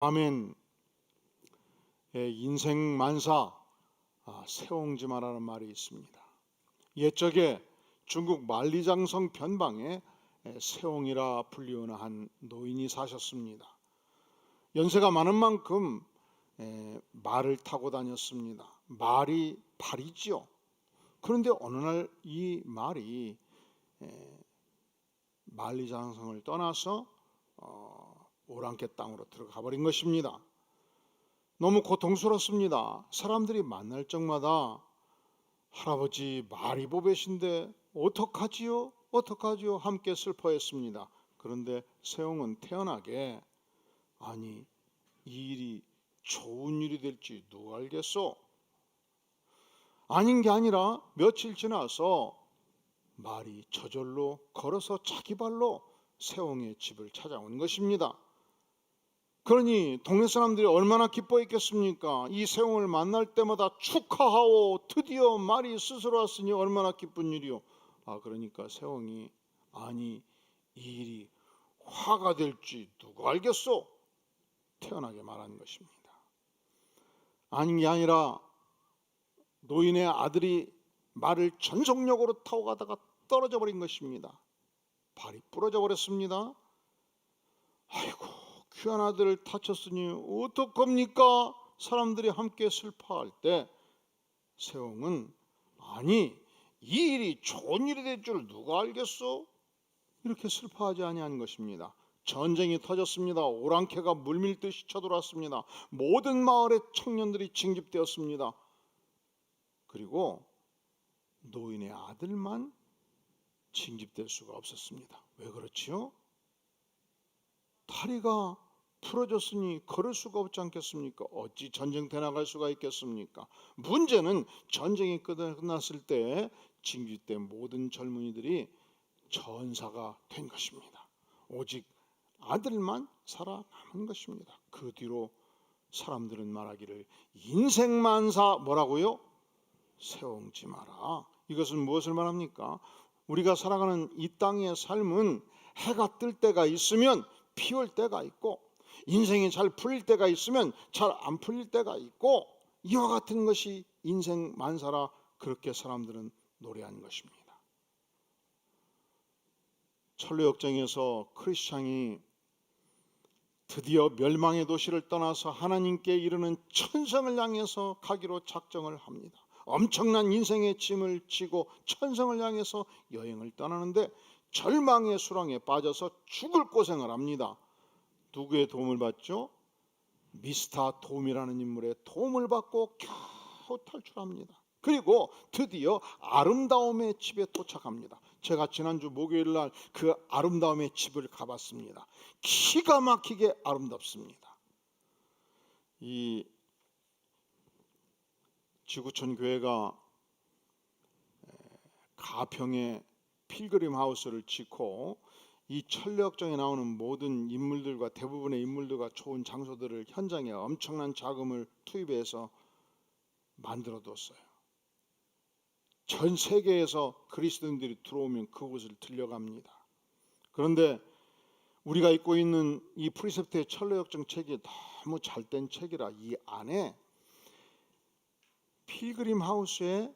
아멘. 인생 만사 세옹지마라는 말이 있습니다. 옛적에 중국 만리장성 변방에 세옹이라 불리우는 한 노인이 사셨습니다. 연세가 많은 만큼 말을 타고 다녔습니다. 말이 발이지요. 그런데 어느 날 이 말이 만리장성을 떠나서 오랑캐 땅으로 들어가 버린 것입니다. 너무 고통스럽습니다. 사람들이 만날 적마다 할아버지 말이 보배신데 어떡하지요? 어떡하지요? 함께 슬퍼했습니다. 그런데 세옹은 태연하게 아니 이 일이 좋은 일이 될지 누가 알겠소? 아닌 게 아니라 며칠 지나서 말이 저절로 걸어서 자기 발로 세옹의 집을 찾아온 것입니다. 그러니 동네 사람들이 얼마나 기뻐했겠습니까? 이 세옹을 만날 때마다 축하하오, 드디어 말이 스스로 왔으니 얼마나 기쁜 일이오. 그러니까 세옹이 아니 이 일이 화가 될지 누가 알겠소? 태연하게 말한 것입니다. 아닌 게 아니라 노인의 아들이 말을 전속력으로 타고 가다가 떨어져 버린 것입니다. 발이 부러져 버렸습니다. 아이고 귀한 아들을 다쳤으니 어떡합니까? 사람들이 함께 슬퍼할 때 세옹은 아니 이 일이 좋은 일이 될 줄 누가 알겠어? 이렇게 슬퍼하지 아니한 것입니다. 전쟁이 터졌습니다. 오랑캐가 물밀듯이 쳐들어왔습니다. 모든 마을의 청년들이 징집되었습니다. 그리고 노인의 아들만 징집될 수가 없었습니다. 왜 그렇지요? 다리가 풀어졌으니 걸을 수가 없지 않겠습니까? 어찌 전쟁터에 나갈 수가 있겠습니까? 문제는 전쟁이 끝났을 때 징집된 모든 젊은이들이 전사가 된 것입니다. 오직 아들만 살아남은 것입니다. 그 뒤로 사람들은 말하기를 인생만사 뭐라고요? 세옹지 마라. 이것은 무엇을 말합니까? 우리가 살아가는 이 땅의 삶은 해가 뜰 때가 있으면 피올 때가 있고 인생이 잘 풀릴 때가 있으면 잘 안 풀릴 때가 있고 이와 같은 것이 인생 만사라 그렇게 사람들은 노래한 것입니다. 천루역정에서 크리스찬이 드디어 멸망의 도시를 떠나서 하나님께 이르는 천성을 향해서 가기로 작정을 합니다. 엄청난 인생의 짐을 지고 천성을 향해서 여행을 떠나는데 절망의 수렁에 빠져서 죽을 고생을 합니다. 누구의 도움을 받죠? 미스터 돔이라는 인물의 도움을 받고 겨우 탈출합니다. 그리고 드디어 아름다움의 집에 도착합니다. 제가 지난주 목요일 날 그 아름다움의 집을 가봤습니다. 기가 막히게 아름답습니다. 이 지구촌 교회가 가평에 필그림 하우스를 짓고 이 천루역정에 나오는 모든 인물들과 대부분의 인물들과 좋은 장소들을 현장에 엄청난 자금을 투입해서 만들어뒀어요. 전 세계에서 그리스도인들이 들어오면 그곳을 들려갑니다. 그런데 우리가 읽고 있는 이 프리셉트의 천루역정 책이 너무 잘된 책이라 이 안에 필그림 하우스의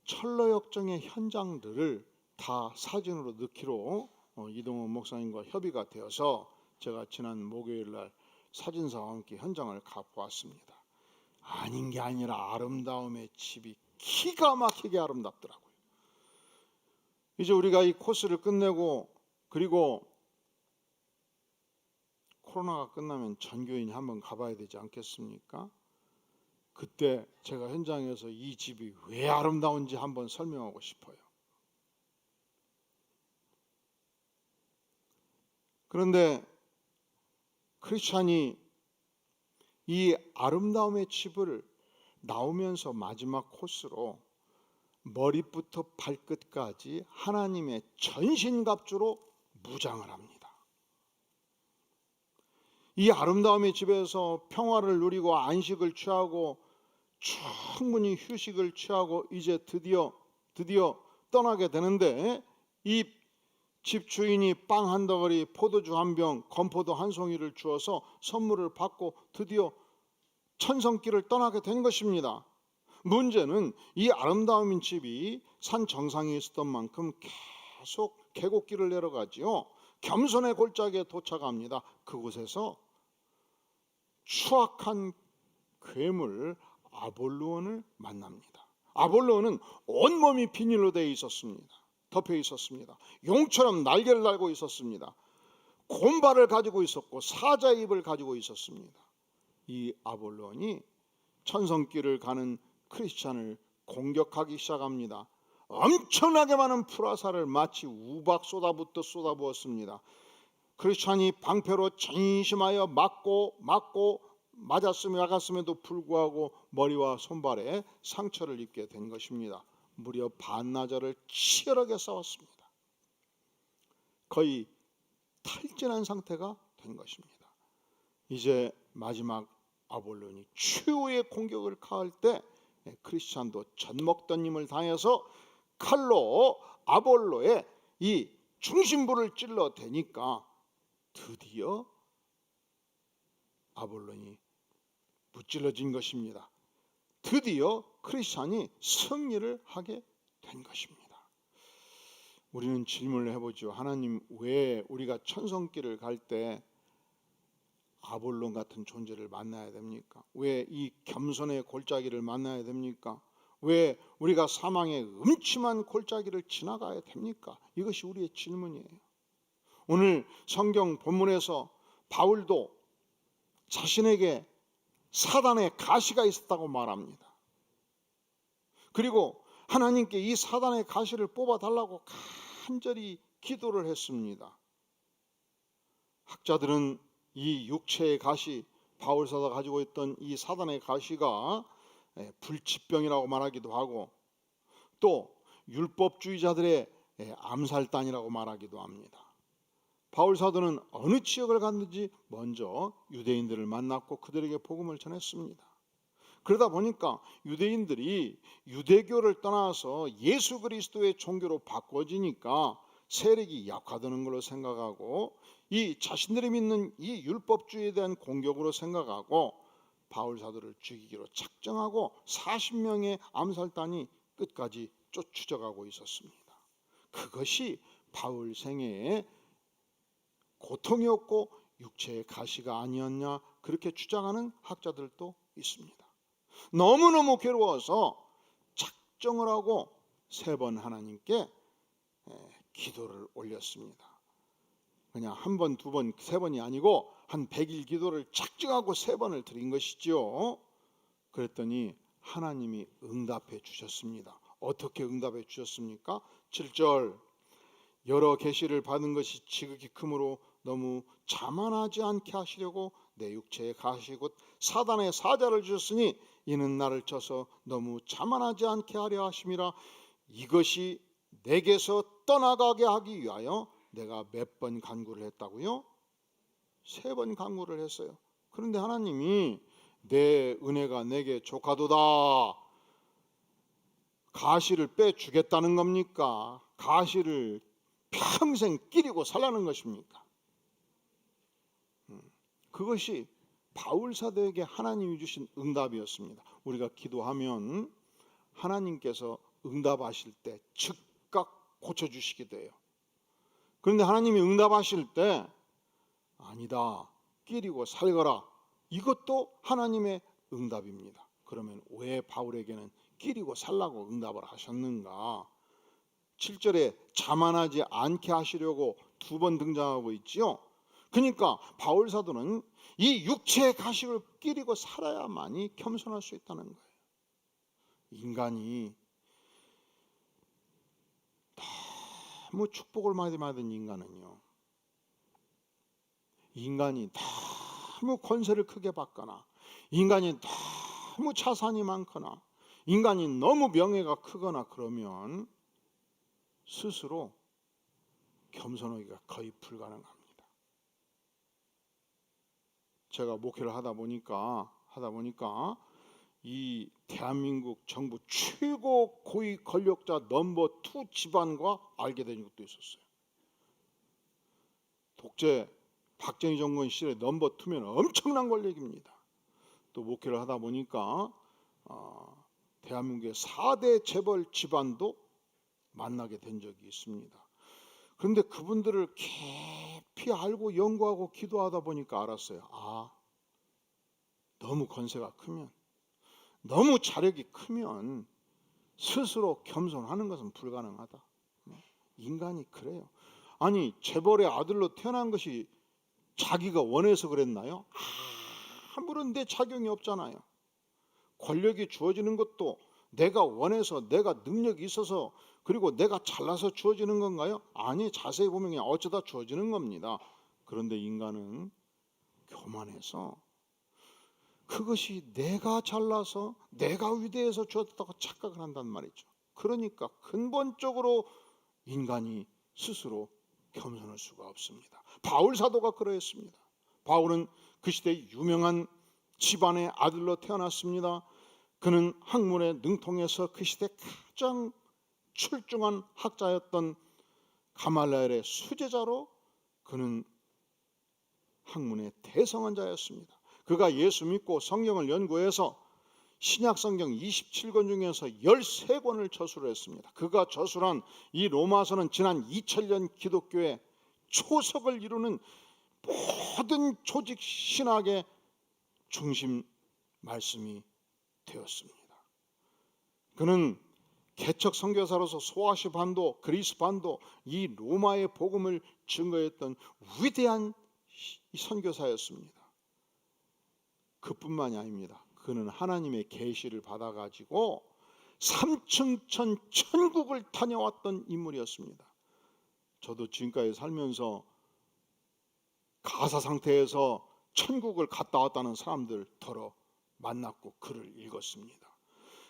천루역정의 현장들을 다 사진으로 넣기로 이동원 목사님과 협의가 되어서 제가 지난 목요일 날 사진사와 함께 현장을 가보았습니다. 아닌 게 아니라 아름다움의 집이 기가 막히게 아름답더라고요. 이제 우리가 이 코스를 끝내고 그리고 코로나가 끝나면 전교인이 한번 가봐야 되지 않겠습니까? 그때 제가 현장에서 이 집이 왜 아름다운지 한번 설명하고 싶어요. 그런데 크리스찬이 이 아름다움의 집을 나오면서 마지막 코스로 머리부터 발끝까지 하나님의 전신갑주로 무장을 합니다. 이 아름다움의 집에서 평화를 누리고 안식을 취하고 충분히 휴식을 취하고 이제 드디어 떠나게 되는데 이 집주인이 빵 한 덩어리, 포도주 한 병, 건포도 한 송이를 주어서 선물을 받고 드디어 천성길을 떠나게 된 것입니다. 문제는 이 아름다운 집이 산 정상에 있었던 만큼 계속 계곡길을 내려가지요. 겸손의 골짜기에 도착합니다. 그곳에서 추악한 괴물 아볼로온을 만납니다. 아볼로온은 온몸이 비닐로 되어 있었습니다. 덮여 있었습니다. 용처럼 날개를 달고 있었습니다. 곰발을 가지고 있었고 사자의 입을 가지고 있었습니다. 이 아볼로온이 천성길을 가는 크리스찬을 공격하기 시작합니다. 엄청나게 많은 불화살을 마치 우박 쏟아붓듯 쏟아부었습니다. 크리스찬이 방패로 전심하여 맞고 맞았음에도 불구하고 머리와 손발에 상처를 입게 된 것입니다. 무려 반나절을 치열하게 싸웠습니다. 거의 탈진한 상태가 된 것입니다. 이제 마지막 아볼론이 최후의 공격을 가할 때 크리스찬도 젖먹던 힘을 다해서 칼로 아볼로의 이 중심부를 찔러 대니까 드디어 아볼론이 무찔러진 것입니다. 드디어 크리스찬이 승리를 하게 된 것입니다. 우리는 질문을 해보죠. 하나님, 왜 우리가 천성길을 갈 때 아볼론 같은 존재를 만나야 됩니까? 왜 이 겸손의 골짜기를 만나야 됩니까? 왜 우리가 사망의 음침한 골짜기를 지나가야 됩니까? 이것이 우리의 질문이에요. 오늘 성경 본문에서 바울도 자신에게 사단의 가시가 있었다고 말합니다. 그리고 하나님께 이 사단의 가시를 뽑아달라고 간절히 기도를 했습니다. 학자들은 이 육체의 가시, 바울사가 가지고 있던 이 사단의 가시가 불치병이라고 말하기도 하고 또 율법주의자들의 암살단이라고 말하기도 합니다. 바울사도는 어느 지역을 갔는지 먼저 유대인들을 만났고 그들에게 복음을 전했습니다. 그러다 보니까 유대인들이 유대교를 떠나서 예수 그리스도의 종교로 바꿔지니까 세력이 약화되는 걸로 생각하고 이 자신들이 믿는 이 율법주의에 대한 공격으로 생각하고 바울사도를 죽이기로 작정하고 40명의 암살단이 끝까지 쫓아가고 있었습니다. 그것이 바울 생애의 고통이었고 육체의 가시가 아니었냐 그렇게 주장하는 학자들도 있습니다. 너무너무 괴로워서 작정을 하고 3번 하나님께 기도를 올렸습니다. 그냥 한 번, 두 번, 3번이 아니고 한 100일 기도를 작정하고 3번을 드린 것이죠. 그랬더니 하나님이 응답해 주셨습니다. 어떻게 응답해 주셨습니까? 7절, 여러 계시를 받은 것이 지극히 크므로 너무 자만하지 않게 하시려고 내 육체에 가시 곧 사단의 사자를 주셨으니 이는 나를 쳐서 너무 자만하지 않게 하려 하심이라. 이것이 내게서 떠나가게 하기 위하여 내가 몇 번 간구를 했다고요? 3번 간구를 했어요. 그런데 하나님이 내 은혜가 내게 족하도다, 가시를 빼주겠다는 겁니까? 가시를 평생 끼리고 살라는 것입니까? 그것이 바울사도에게 하나님이 주신 응답이었습니다. 우리가 기도하면 하나님께서 응답하실 때 즉각 고쳐주시게 돼요. 그런데 하나님이 응답하실 때 아니다, 끼리고 살거라, 이것도 하나님의 응답입니다. 그러면 왜 바울에게는 끼리고 살라고 응답을 하셨는가? 7절에 자만하지 않게 하시려고 2번 등장하고 있지요. 그러니까 바울사도는 이 육체의 가식을 끼리고 살아야만이 겸손할 수 있다는 거예요. 인간이 너무 축복을 많이 받은 인간은요, 인간이 너무 권세를 크게 받거나 인간이 너무 자산이 많거나 인간이 너무 명예가 크거나 그러면 스스로 겸손하기가 거의 불가능합니다. 제가 목회를 하다 보니까 이 대한민국 정부 최고 고위 권력자 넘버 2 집안과 알게 된 것도 있었어요. 독재 박정희 정권 시절에 넘버 2면 엄청난 권력입니다. 또 목회를 하다 보니까 대한민국의 4대 재벌 집안도 만나게 된 적이 있습니다. 그런데 그분들을 깊이 알고 연구하고 기도하다 보니까 알았어요. 너무 권세가 크면, 너무 자력이 크면 스스로 겸손하는 것은 불가능하다. 인간이 그래요. 아니, 재벌의 아들로 태어난 것이 자기가 원해서 그랬나요? 아무런 내 작용이 없잖아요. 권력이 주어지는 것도 내가 원해서, 내가 능력이 있어서, 그리고 내가 잘나서 주어지는 건가요? 아니, 자세히 보면 그냥 어쩌다 주어지는 겁니다. 그런데 인간은 교만해서 그것이 내가 잘나서, 내가 위대해서 주어졌다고 착각을 한단 말이죠. 그러니까 근본적으로 인간이 스스로 겸손할 수가 없습니다. 바울 사도가 그러했습니다. 바울은 그 시대 유명한 집안의 아들로 태어났습니다. 그는 학문에 능통해서 그 시대 가장 출중한 학자였던 가말리엘의 수제자로 그는 학문의 대성한 자였습니다. 그가 예수 믿고 성경을 연구해서 신약 성경 27권 중에서 13권을 저술을 했습니다. 그가 저술한 이 로마서는 지난 2000년 기독교의 초석을 이루는 모든 조직 신학의 중심 말씀이 되었습니다. 그는 개척 선교사로서 소아시 반도, 그리스 반도, 이 로마의 복음을 증거했던 위대한 선교사였습니다. 그뿐만이 아닙니다. 그는 하나님의 계시를 받아가지고 3층천 천국을 다녀왔던 인물이었습니다. 저도 지금까지 살면서 가사 상태에서 천국을 갔다 왔다는 사람들 더러 만났고 글을 읽었습니다.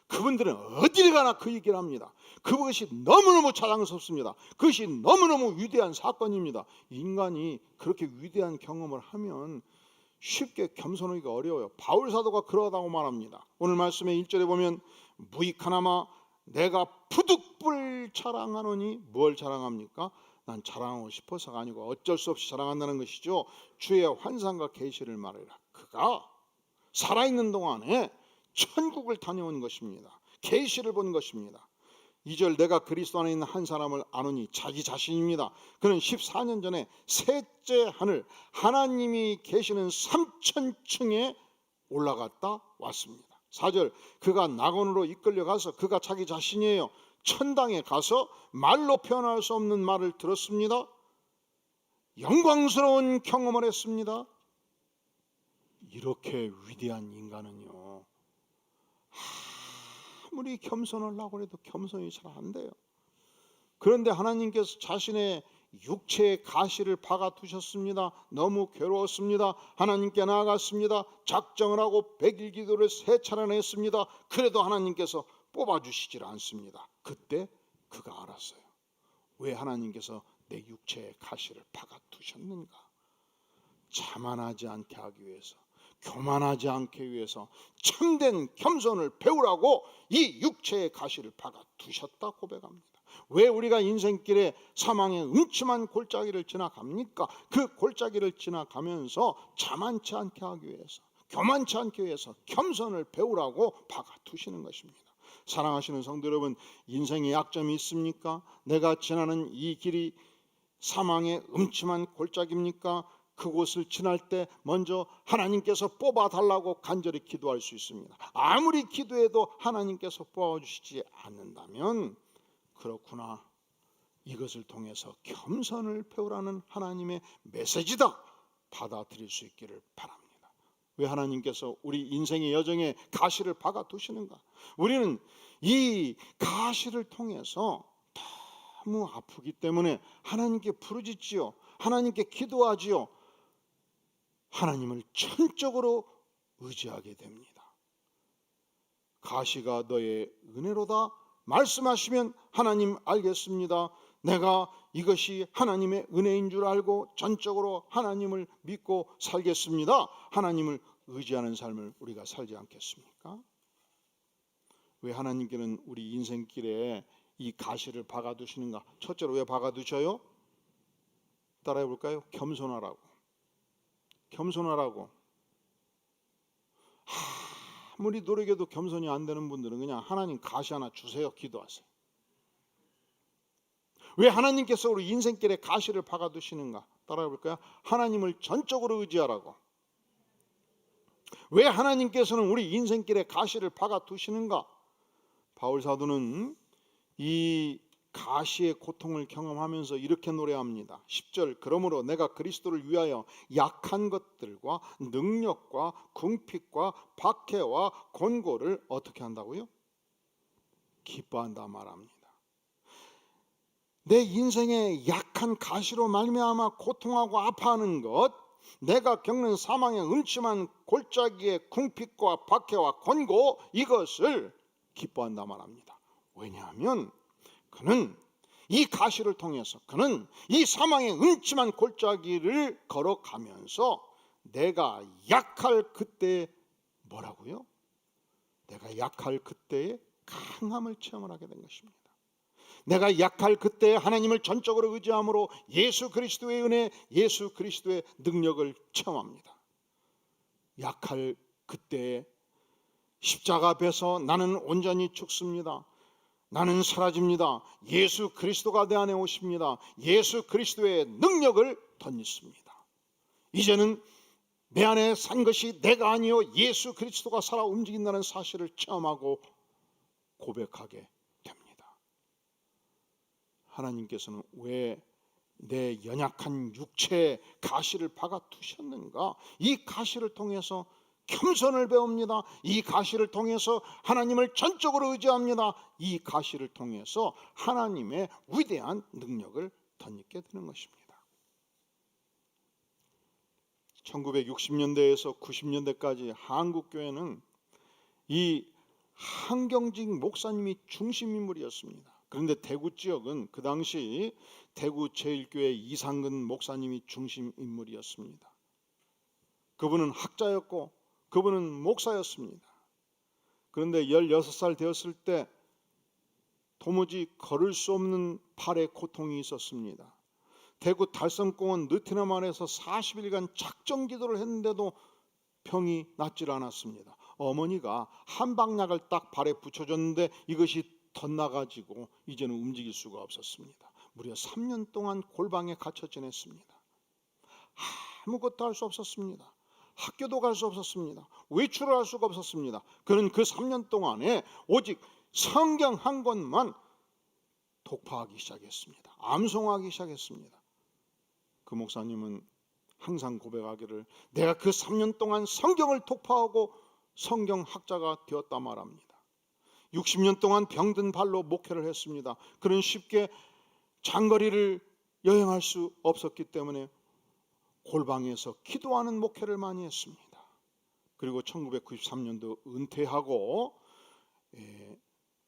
그분들은 어디를 가나 그 얘기를 합니다. 그것이 너무너무 자랑스럽습니다. 그것이 너무너무 위대한 사건입니다. 인간이 그렇게 위대한 경험을 하면 쉽게 겸손하기가 어려워요. 바울 사도가 그러다고 말합니다. 오늘 말씀의 1절에 보면 무익하나마 내가 부득불 자랑하노니, 뭘 자랑합니까? 난 자랑하고 싶어서가 아니고 어쩔 수 없이 자랑한다는 것이죠. 주의 환상과 계시를 말해라. 그가 살아있는 동안에 천국을 다녀온 것입니다. 계시를 본 것입니다. 2절 내가 그리스도 안에 있는 한 사람을 아노니, 자기 자신입니다. 그는 14년 전에 셋째 하늘 하나님이 계시는 3000층에 올라갔다 왔습니다. 4절 그가 낙원으로 이끌려가서, 그가 자기 자신이에요, 천당에 가서 말로 표현할 수 없는 말을 들었습니다. 영광스러운 경험을 했습니다. 이렇게 위대한 인간은요, 아무리 겸손하려고 해도 겸손이 잘 안 돼요. 그런데 하나님께서 자신의 육체의 가시를 박아 두셨습니다. 너무 괴로웠습니다. 하나님께 나아갔습니다. 작정을 하고 100일 기도를 3차례나 했습니다. 그래도 하나님께서 뽑아주시질 않습니다. 그때 그가 알았어요. 왜 하나님께서 내 육체의 가시를 박아 두셨는가? 자만하지 않게 하기 위해서, 교만하지 않게 위해서 참된 겸손을 배우라고 이 육체의 가시를 박아 두셨다 고백합니다. 왜 우리가 인생길에 사망의 음침한 골짜기를 지나갑니까? 그 골짜기를 지나가면서 자만치 않게 하기 위해서, 교만치 않게 위해서 겸손을 배우라고 박아 두시는 것입니다. 사랑하시는 성도 여러분, 인생에 약점이 있습니까? 내가 지나는 이 길이 사망의 음침한 골짜기입니까? 그곳을 지날 때 먼저 하나님께서 뽑아달라고 간절히 기도할 수 있습니다. 아무리 기도해도 하나님께서 뽑아주시지 않는다면, 그렇구나, 이것을 통해서 겸손을 배우라는 하나님의 메시지다, 받아들일 수 있기를 바랍니다. 왜 하나님께서 우리 인생의 여정에 가시를 박아 두시는가? 우리는 이 가시를 통해서 너무 아프기 때문에 하나님께 부르짖지요, 하나님께 기도하지요, 하나님을 전적으로 의지하게 됩니다. 가시가 너의 은혜로다 말씀하시면 하나님 알겠습니다. 내가 이것이 하나님의 은혜인 줄 알고 전적으로 하나님을 믿고 살겠습니다. 하나님을 의지하는 삶을 우리가 살지 않겠습니까? 왜 하나님께는 우리 인생길에 이 가시를 박아두시는가? 첫째로 왜 박아두셔요? 따라해 볼까요? 겸손하라고. 겸손하라고. 아무리 노력해도 겸손이 안 되는 분들은 그냥 하나님 가시 하나 주세요. 기도하세요. 왜 하나님께서 우리 인생길에 가시를 박아두시는가? 따라해 볼까요? 하나님을 전적으로 의지하라고. 왜 하나님께서는 우리 인생길에 가시를 박아두시는가? 바울 사도는 이 가시의 고통을 경험하면서 이렇게 노래합니다. 10절, 그러므로 내가 그리스도를 위하여 약한 것들과 능력과 궁핍과 박해와 곤고를 어떻게 한다고요? 기뻐한다 말합니다. 내 인생의 약한 가시로 말미암아 고통하고 아파하는 것, 내가 겪는 사망의 음침한 골짜기의 궁핍과 박해와 곤고, 이것을 기뻐한다 말합니다. 왜냐하면 그는 이 가시를 통해서, 그는 이 사망의 음침한 골짜기를 걸어가면서 내가 약할 그때에 뭐라고요? 내가 약할 그때에 강함을 체험을 하게 된 것입니다. 내가 약할 그때 하나님을 전적으로 의지함으로 예수 그리스도의 은혜, 예수 그리스도의 능력을 체험합니다. 약할 그때에 십자가 앞에서 나는 온전히 죽습니다. 나는 사라집니다. 예수 그리스도가 내 안에 오십니다. 예수 그리스도의 능력을 덧입습니다. 이제는 내 안에 산 것이 내가 아니요 예수 그리스도가 살아 움직인다는 사실을 체험하고 고백하게 됩니다. 하나님께서는 왜 내 연약한 육체에 가시를 박아 두셨는가? 이 가시를 통해서 겸손을 배웁니다. 이 가시를 통해서 하나님을 전적으로 의지합니다. 이 가시를 통해서 하나님의 위대한 능력을 덧입게 되는 것입니다. 1960년대에서 90년대까지 한국교회는 이 한경직 목사님이 중심인물이었습니다. 그런데 대구 지역은 그 당시 대구 제1교회 이상근 목사님이 중심인물이었습니다. 그분은 학자였고 그분은 목사였습니다. 그런데 16살 되었을 때 도무지 걸을 수 없는 팔에 고통이 있었습니다. 대구 달성공원 느티나만에서 40일간 작정 기도를 했는데도 병이 낫질 않았습니다. 어머니가 한방약을 딱 발에 붙여줬는데 이것이 덧나가지고 이제는 움직일 수가 없었습니다. 무려 3년 동안 골방에 갇혀 지냈습니다. 아무것도 할 수 없었습니다. 학교도 갈 수 없었습니다. 외출을 할 수가 없었습니다. 그는 그 3년 동안에 오직 성경 한 권만 독파하기 시작했습니다. 암송하기 시작했습니다. 그 목사님은 항상 고백하기를 내가 그 3년 동안 성경을 독파하고 성경학자가 되었다 말합니다. 60년 동안 병든 발로 목회를 했습니다. 그는 쉽게 장거리를 여행할 수 없었기 때문에 골방에서 기도하는 목회를 많이 했습니다. 그리고 1993년도 은퇴하고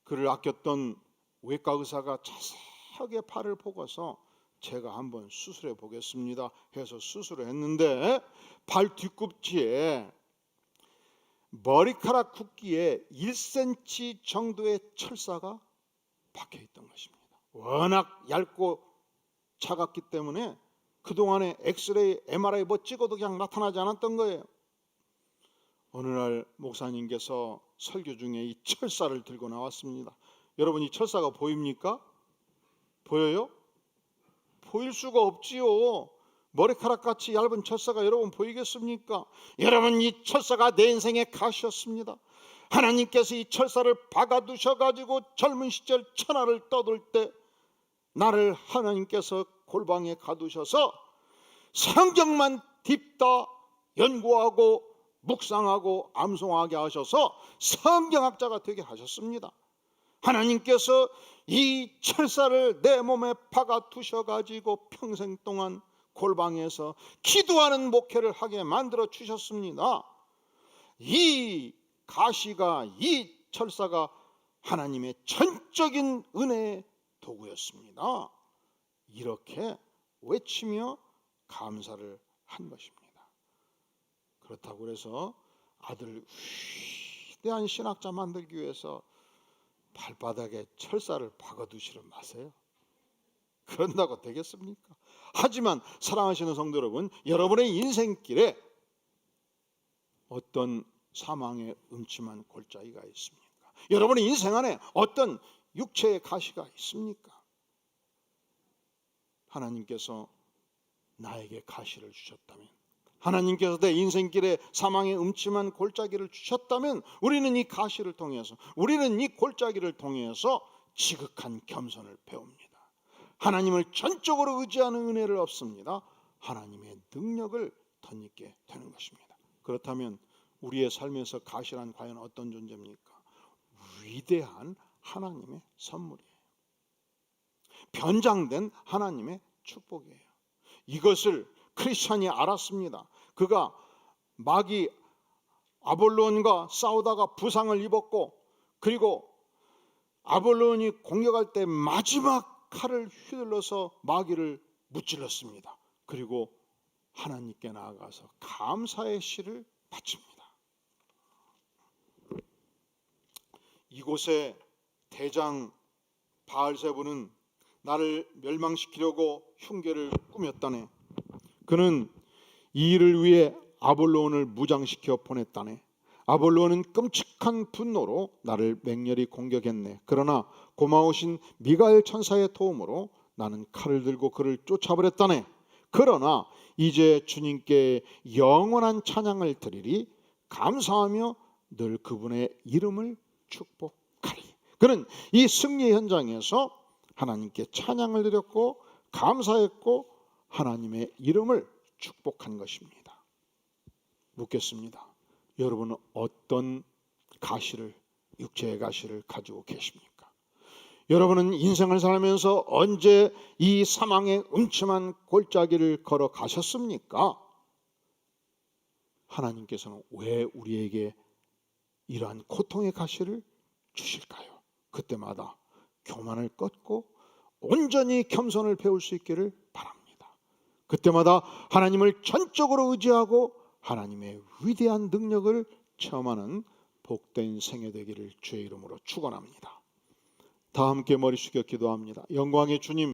그를 아꼈던 외과 의사가 자세하게 팔을 보고서 제가 한번 수술해 보겠습니다 해서 수술을 했는데 발 뒤꿈치에 머리카락 굵기에 1cm 정도의 철사가 박혀 있던 것입니다. 워낙 얇고 차갑기 때문에 그동안에 엑스레이, MRI 뭐 찍어도 그냥 나타나지 않았던 거예요. 어느 날 목사님께서 설교 중에 이 철사를 들고 나왔습니다. 여러분 이 철사가 보입니까? 보여요? 보일 수가 없지요. 머리카락같이 얇은 철사가 여러분 보이겠습니까? 여러분 이 철사가 내 인생의 가시였습니다. 하나님께서 이 철사를 박아두셔가지고 젊은 시절 천하를 떠돌 때 나를 하나님께서 골방에 가두셔서 성경만 딥다 연구하고 묵상하고 암송하게 하셔서 성경학자가 되게 하셨습니다. 하나님께서 이 철사를 내 몸에 박아 두셔가지고 평생 동안 골방에서 기도하는 목회를 하게 만들어 주셨습니다. 이 가시가, 이 철사가 하나님의 전적인 은혜의 도구였습니다. 이렇게 외치며 감사를 한 것입니다. 그렇다고 해서 아들 위대한 신학자 만들기 위해서 발바닥에 철사를 박아두시려 마세요. 그런다고 되겠습니까? 하지만 사랑하시는 성도 여러분, 여러분의 인생길에 어떤 사망의 음침한 골짜기가 있습니까? 여러분의 인생 안에 어떤 육체의 가시가 있습니까? 하나님께서 나에게 가시를 주셨다면, 하나님께서 내 인생길에 사망의 음침한 골짜기를 주셨다면, 우리는 이 가시를 통해서, 우리는 이 골짜기를 통해서 지극한 겸손을 배웁니다. 하나님을 전적으로 의지하는 은혜를 얻습니다. 하나님의 능력을 덧입게 되는 것입니다. 그렇다면 우리의 삶에서 가시란 과연 어떤 존재입니까? 위대한 하나님의 선물이에요. 변장된 하나님의 축복이에요. 이것을 크리스찬이 알았습니다. 그가 마귀 아볼론과 싸우다가 부상을 입었고, 그리고 아볼론이 공격할 때 마지막 칼을 휘둘러서 마귀를 무찔렀습니다. 그리고 하나님께 나아가서 감사의 시를 바칩니다. 이곳에 대장 바알세불은 나를 멸망시키려고 흉계를 꾸몄다네. 그는 이 일을 위해 아볼론을 무장시켜 보냈다네. 아볼론은 끔찍한 분노로 나를 맹렬히 공격했네. 그러나 고마우신 미가엘 천사의 도움으로 나는 칼을 들고 그를 쫓아버렸다네. 그러나 이제 주님께 영원한 찬양을 드리리. 감사하며 늘 그분의 이름을 축복하리. 그는 이 승리 현장에서 하나님께 찬양을 드렸고 감사했고 하나님의 이름을 축복한 것입니다. 묻겠습니다. 여러분은 어떤 가시를, 육체의 가시를 가지고 계십니까? 여러분은 인생을 살면서 언제 이 사망의 음침한 골짜기를 걸어가셨습니까? 하나님께서는 왜 우리에게 이러한 고통의 가시를 주실까요? 그때마다 교만을 꺾고 온전히 겸손을 배울 수 있기를 바랍니다. 그때마다 하나님을 전적으로 의지하고 하나님의 위대한 능력을 체험하는 복된 생애 되기를 주의 이름으로 축원합니다. 다 함께 머리 숙여 기도합니다. 영광의 주님,